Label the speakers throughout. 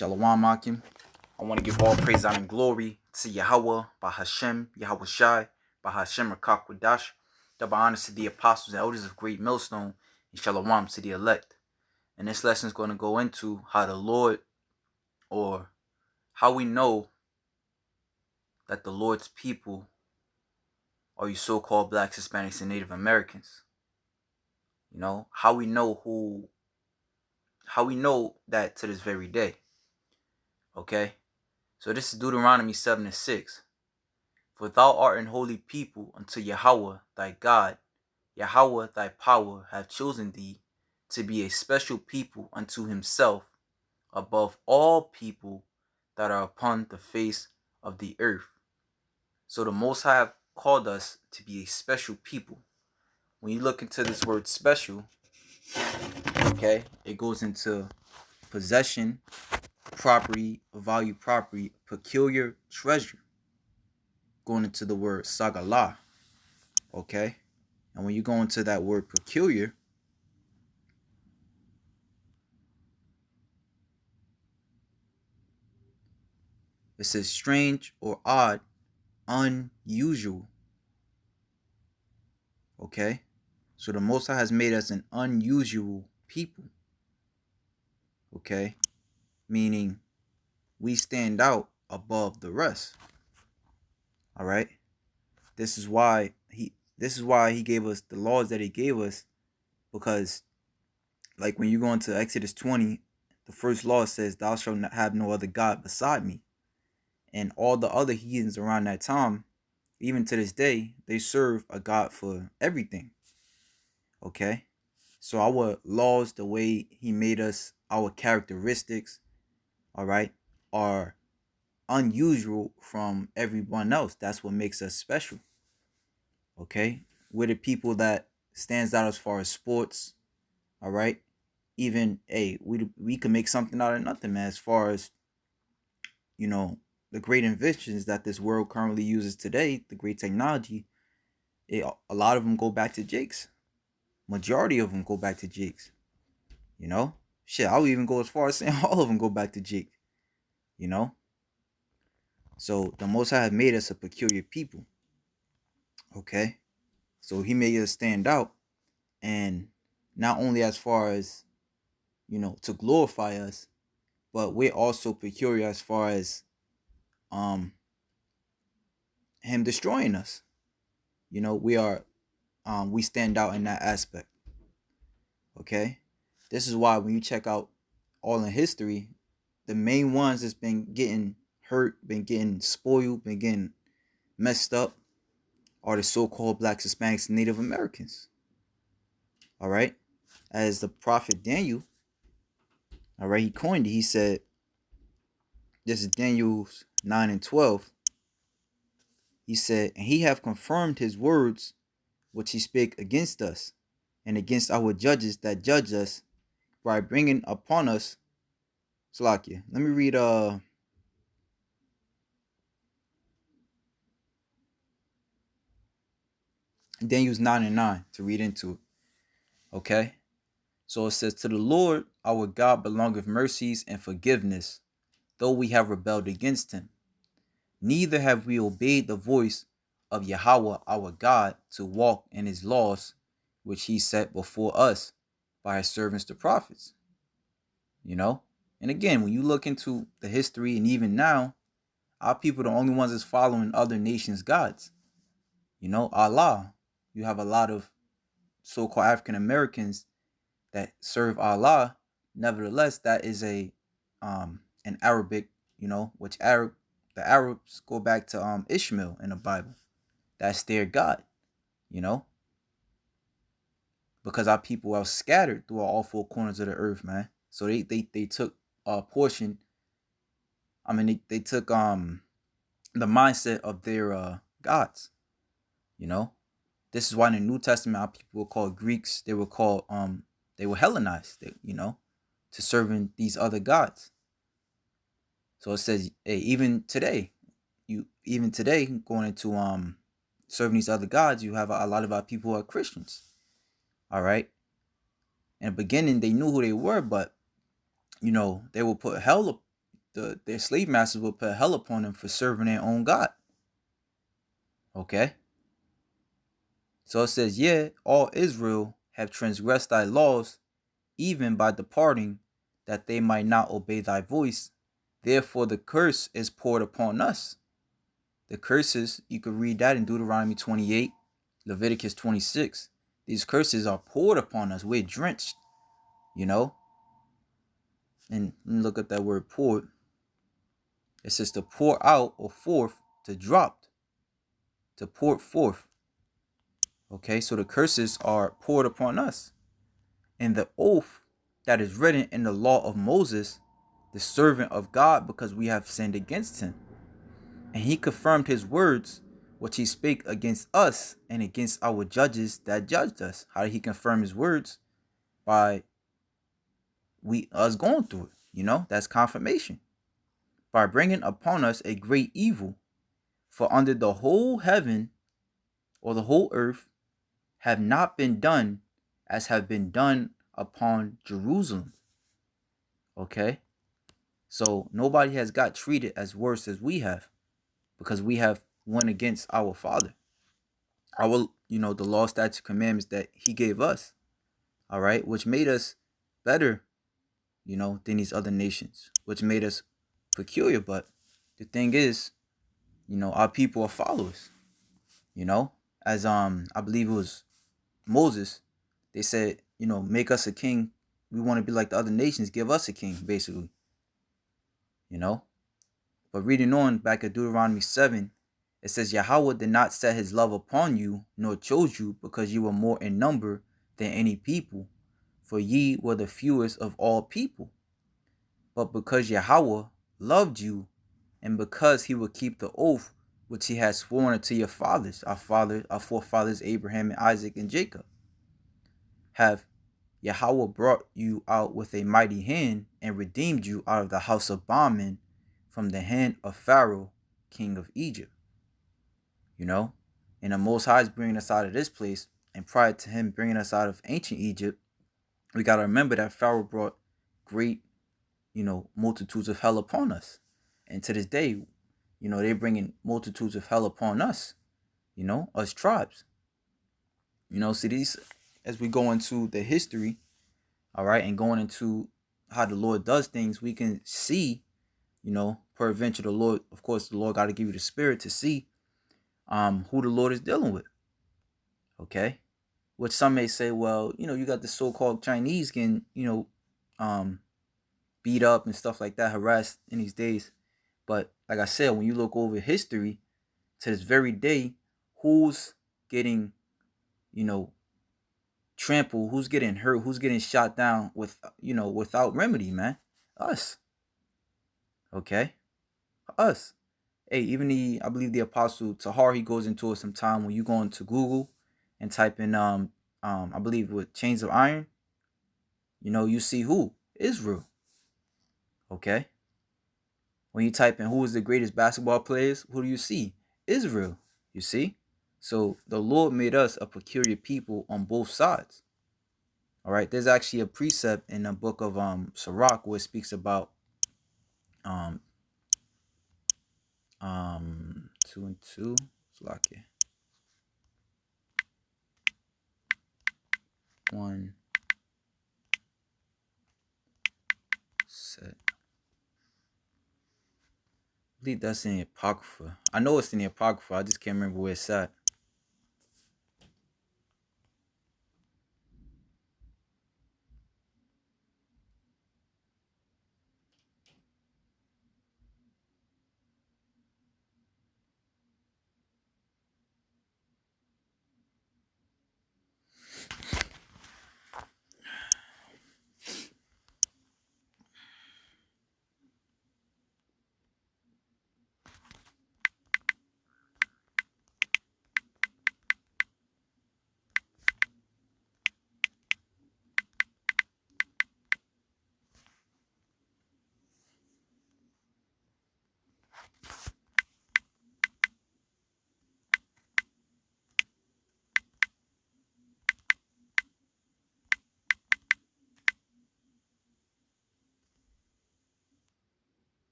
Speaker 1: Shalom Akim. I want to give all praise, honor, and glory to Yahweh, by Hashem, Yahweh Shai, by Hashem Rakakwadash. Double honors to the apostles and elders of Great Millstone, and Shalom to the elect. And this lesson is going to go into how the Lord, or how we know that the Lord's people are you so-called blacks, Hispanics, and Native Americans. You know, how we know that to this very day. Okay? So this is Deuteronomy 7:6. For thou art an holy people unto Yahweh thy God. Yahweh thy power hath chosen thee to be a special people unto himself above all people that are upon the face of the earth. So the Most High have called us to be a special people. When you look into this word special, okay, it goes into possession, property, value property, peculiar treasure. Going into the word sagalah, okay? And when you go into that word peculiar, it says strange or odd, unusual. Okay? So the Most High has made us an unusual people. Okay? Meaning we stand out above the rest. All right? This is why he gave us the laws that he gave us, because like when you go into Exodus 20, the first law says, thou shalt not have no other God beside me. And all the other heathens around that time, even to this day, they serve a God for everything. Okay? So our laws, the way he made us, our characteristics, all right, are unusual from everyone else. That's what makes us special. Okay? We're the people that stands out as far as sports, all right? Even, hey, we can make something out of nothing, man, as far as, you know, the great inventions that this world currently uses today, the great technology, a lot of them go back to Jakes. Majority of them go back to Jakes. You know? Shit, I would even go as far as saying all of them go back to Jake. You know? So the Most High have made us a peculiar people. Okay? So he made us stand out. And not only as far as, you know, to glorify us, but we're also peculiar as far as him destroying us. You know, we stand out in that aspect. Okay? This is why when you check out all in history, the main ones that's been getting hurt, been getting spoiled, been getting messed up are the so-called blacks, Hispanics, and Native Americans. All right? As the prophet Daniel, all right, he coined it. He said, this is Daniel 9:12. He said, and he have confirmed his words which he spake against us and against our judges that judge us by bringing upon us Salakia. Let me read Daniel's 9:9 to read into it. Okay? So it says, to the Lord our God belongeth mercies and forgiveness, though we have rebelled against him. Neither have we obeyed the voice of Yahweh our God to walk in his laws, which he set before us by his servants the prophets. You know? And again, when you look into the history and even now, our people are the only ones that's following other nations' gods. You know, Allah. You have a lot of so-called African Americans that serve Allah. Nevertheless, that is an Arabic, you know, the Arabs go back to Ishmael in the Bible. That's their God, you know, because our people are scattered throughout all four corners of the earth, man. So they took a portion. I mean, they took the mindset of their gods, you know. This is why in the New Testament our people were called Greeks. They were called they were Hellenized, you know, to serving these other gods. So it says, hey, even today going into serving these other gods, you have a lot of our people who are Christians. All right. In the beginning, they knew who they were, but you know, they will put hell their slave masters will put hell upon them for serving their own God. Okay? So it says, yeah, all Israel have transgressed thy laws, even by departing, that they might not obey thy voice. Therefore the curse is poured upon us. The curses, you could read that in Deuteronomy 28, Leviticus 26. These curses are poured upon us. We're drenched, you know. And look at that word poured. It says to pour out or forth, to drop, to pour forth. Okay, so the curses are poured upon us. And the oath that is written in the law of Moses, the servant of God, because we have sinned against him. And he confirmed his words, which he spake against us and against our judges that judged us. How did he confirm his words? By us going through it. You know, that's confirmation. By bringing upon us a great evil. For under the whole heaven or the whole earth have not been done as have been done upon Jerusalem. Okay? So nobody has got treated as worse as we have, because we have went against our Father. Our, the law, statutes, commandments that he gave us. All right? Which made us better, than these other nations, which made us peculiar. But the thing is, our people are followers. As I believe it was Moses, they said, make us a king. We want to be like the other nations. Give us a king, basically. But reading on back at Deuteronomy 7, it says, Yahweh did not set his love upon you, nor chose you, because you were more in number than any people, for ye were the fewest of all people. But because Yahweh loved you, and because he would keep the oath which he had sworn unto your fathers, our forefathers Abraham and Isaac and Jacob, have Yahweh brought you out with a mighty hand and redeemed you out of the house of bondmen, from the hand of Pharaoh, king of Egypt. And the Most High is bringing us out of this place, and prior to him bringing us out of ancient Egypt, we got to remember that Pharaoh brought great, multitudes of hell upon us. And to this day, they're bringing multitudes of hell upon us, us tribes. See, these, as we go into the history, all right, and going into how the Lord does things, we can see, peradventure the Lord, of course, the Lord got to give you the spirit to see who the Lord is dealing with. Okay? Which some may say, well, you got the so-called Chinese getting, beat up and stuff like that, harassed in these days. But like I said, when you look over history to this very day, who's getting, trampled, who's getting hurt, who's getting shot down without remedy, man? Us. Okay? Us. Hey, even I believe the apostle Tahar, he goes into it sometime when you go into Google and type in I believe with chains of iron, you see who? Israel. Okay? When you type in who is the greatest basketball players, who do you see? Israel. You see? So the Lord made us a peculiar people on both sides. All right, there's actually a precept in the book of Sirach where it speaks about 2 and 2. Slakia. 1 set. I believe that's in the Apocrypha. I know it's in the Apocrypha. I just can't remember where it's at.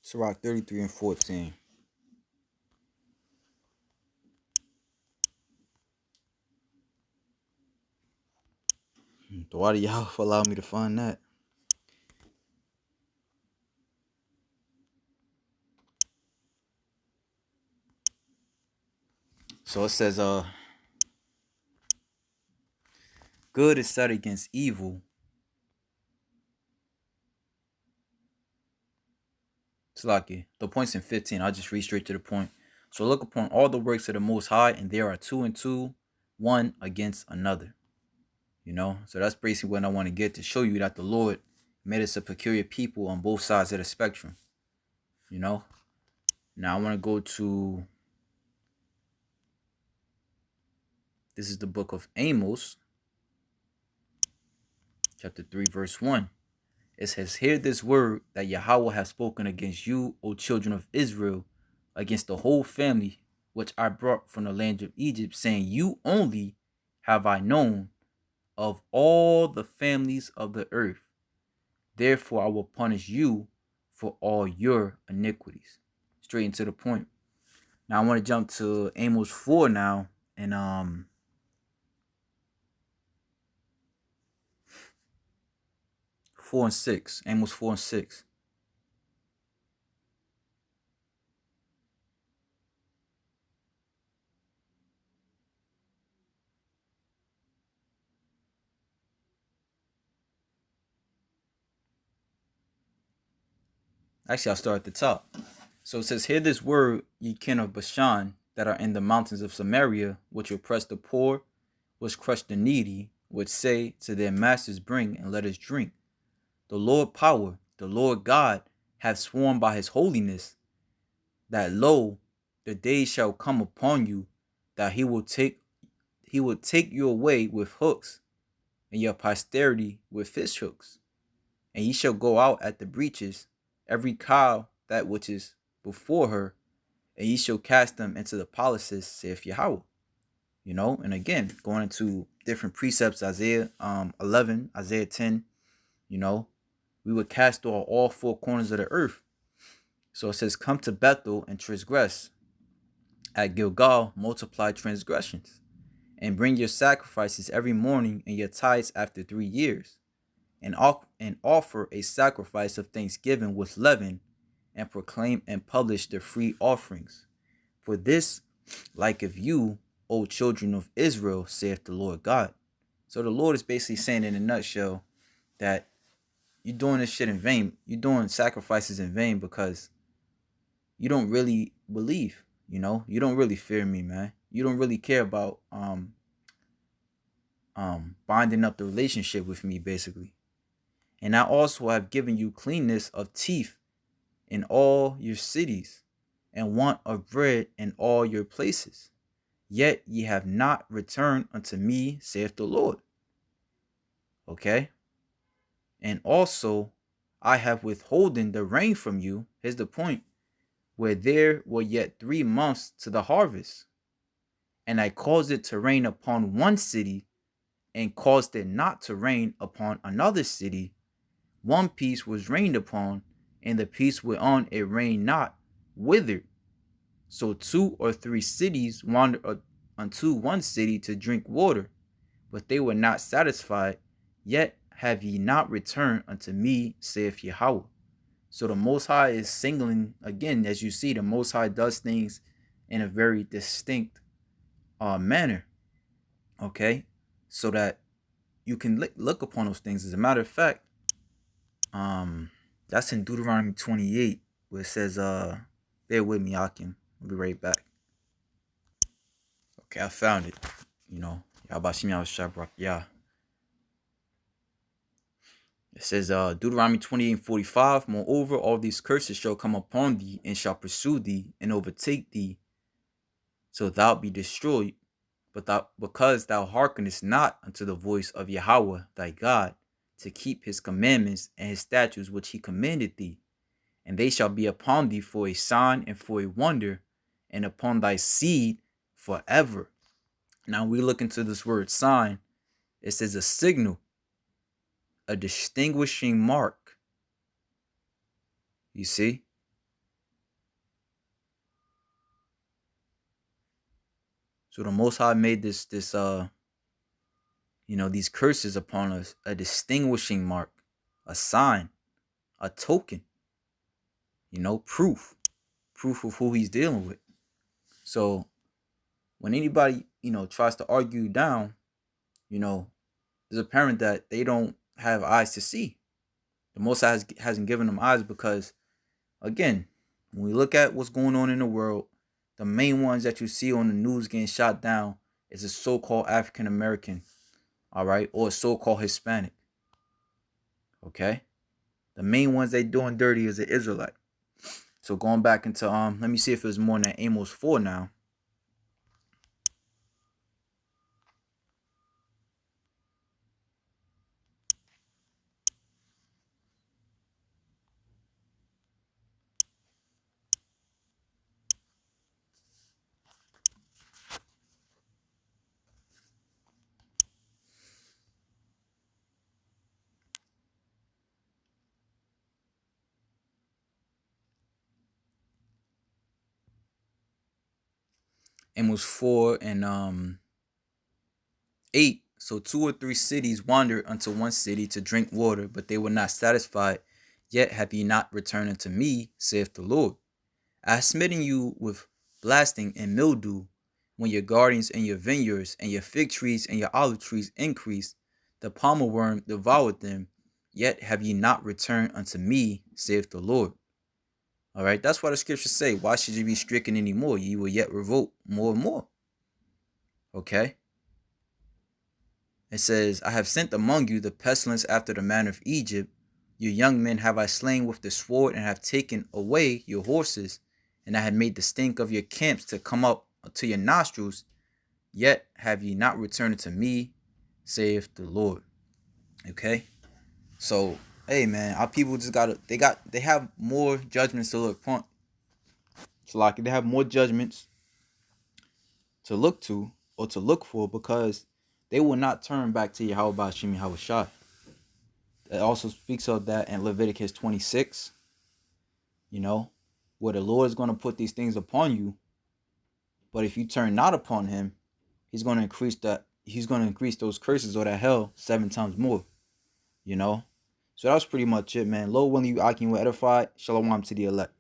Speaker 1: Sirach 33 and 14. Why do y'all allow me to find that? So it says, good is set against evil. It's lucky. The point's in 15. I'll just read straight to the point. So look upon all the works of the Most High, and there are two and two, one against another. You know, so that's basically what I want to get to show you that the Lord made us a peculiar people on both sides of the spectrum. You know, now I want to go to, this is the book of Amos, chapter 3, verse 1. It says, hear this word that Yahweh has spoken against you, O children of Israel, against the whole family which I brought from the land of Egypt, saying, you only have I known of all the families of the earth. Therefore I will punish you for all your iniquities. Straight into the point. Now I want to jump to Amos 4 now, and 4 and 6. Amos 4 and 6. Actually, I'll start at the top. So it says, hear this word, ye kin of Bashan, that are in the mountains of Samaria, which oppress the poor, which crush the needy, which say to their masters, bring and let us drink. The Lord power, the Lord God, hath sworn by his holiness, that lo, the days shall come upon you, that he will take you away with hooks, and your posterity with fish hooks. And ye shall go out at the breaches, every cow that which is before her, and ye shall cast them into the palaces, saith Yahweh. You know, and again, going into different precepts, Isaiah 11, Isaiah 10, you know, we would cast all four corners of the earth. So it says, come to Bethel and transgress. At Gilgal, multiply transgressions. And bring your sacrifices every morning and your tithes after 3 years. And offer a sacrifice of thanksgiving with leaven, and proclaim and publish the free offerings. For this, like of you, O children of Israel, saith the Lord God. So the Lord is basically saying in a nutshell that you're doing this shit in vain. You're doing sacrifices in vain because you don't really believe, you know? You don't really fear me, man. You don't really care about binding up the relationship with me, basically. And I also have given you cleanness of teeth in all your cities, and want of bread in all your places. Yet ye have not returned unto me, saith the Lord. Okay? And also, I have withholden the rain from you. Here's the point. Where there were yet 3 months to the harvest. And I caused it to rain upon one city, and caused it not to rain upon another city. One piece was rained upon, and the piece whereon it rained not withered. So 2 or 3 cities wandered unto one city to drink water, but they were not satisfied. Yet have ye not returned unto me, saith Yahweh. So the Most High is singling, again, as you see, the Most High does things in a very distinct manner, okay? So that you can look upon those things. As a matter of fact, that's in Deuteronomy 28, where it says, bear with me, Akim. I'll be right back. Okay, I found it. You know, Yabashim Shabrak, yeah. It says, Deuteronomy 28 and 45, moreover, all these curses shall come upon thee, and shall pursue thee, and overtake thee, so thou be destroyed, because thou hearkenest not unto the voice of Yahweh thy God, to keep his commandments and his statutes which he commanded thee. And they shall be upon thee for a sign and for a wonder, and upon thy seed forever. Now we look into this word sign. It says a signal, a distinguishing mark. You see? So the Most High made these curses upon us, a distinguishing mark, a sign, a token, proof of who he's dealing with. So when anybody, tries to argue you down, it's apparent that they don't have eyes to see. The Most High hasn't given them eyes because, again, when we look at what's going on in the world, the main ones that you see on the news getting shot down is a so-called African American, all right, or a so-called Hispanic. Okay, the main ones they doing dirty is the Israelite. So going back into let me see if there's more in that Amos 4 now. Amos 4 and 8. So 2 or 3 cities wandered unto one city to drink water, but they were not satisfied. Yet have ye not returned unto me, saith the Lord. I have smitten you with blasting and mildew, when your gardens and your vineyards and your fig trees and your olive trees increased. The palmer worm devoured them. Yet have ye not returned unto me, saith the Lord. All right, that's why the scriptures say, why should you be stricken anymore? Ye will yet revolt more and more. Okay. It says, I have sent among you the pestilence after the manner of Egypt. Your young men have I slain with the sword, and have taken away your horses, and I have made the stink of your camps to come up to your nostrils. Yet have ye not returned to me, saith the Lord. Okay? So, hey man, our people just they have more judgments to look upon. So like they have more judgments to look to or to look for, because they will not turn back to Yahweh Ba'ashim Yahweh Shai. It also speaks of that in Leviticus 26, where the Lord is going to put these things upon you. But if you turn not upon him, he's going to increase those curses or that hell 7 times more. So that was pretty much it, man. Lord willing, you Akim will edify. Shalom to the elect.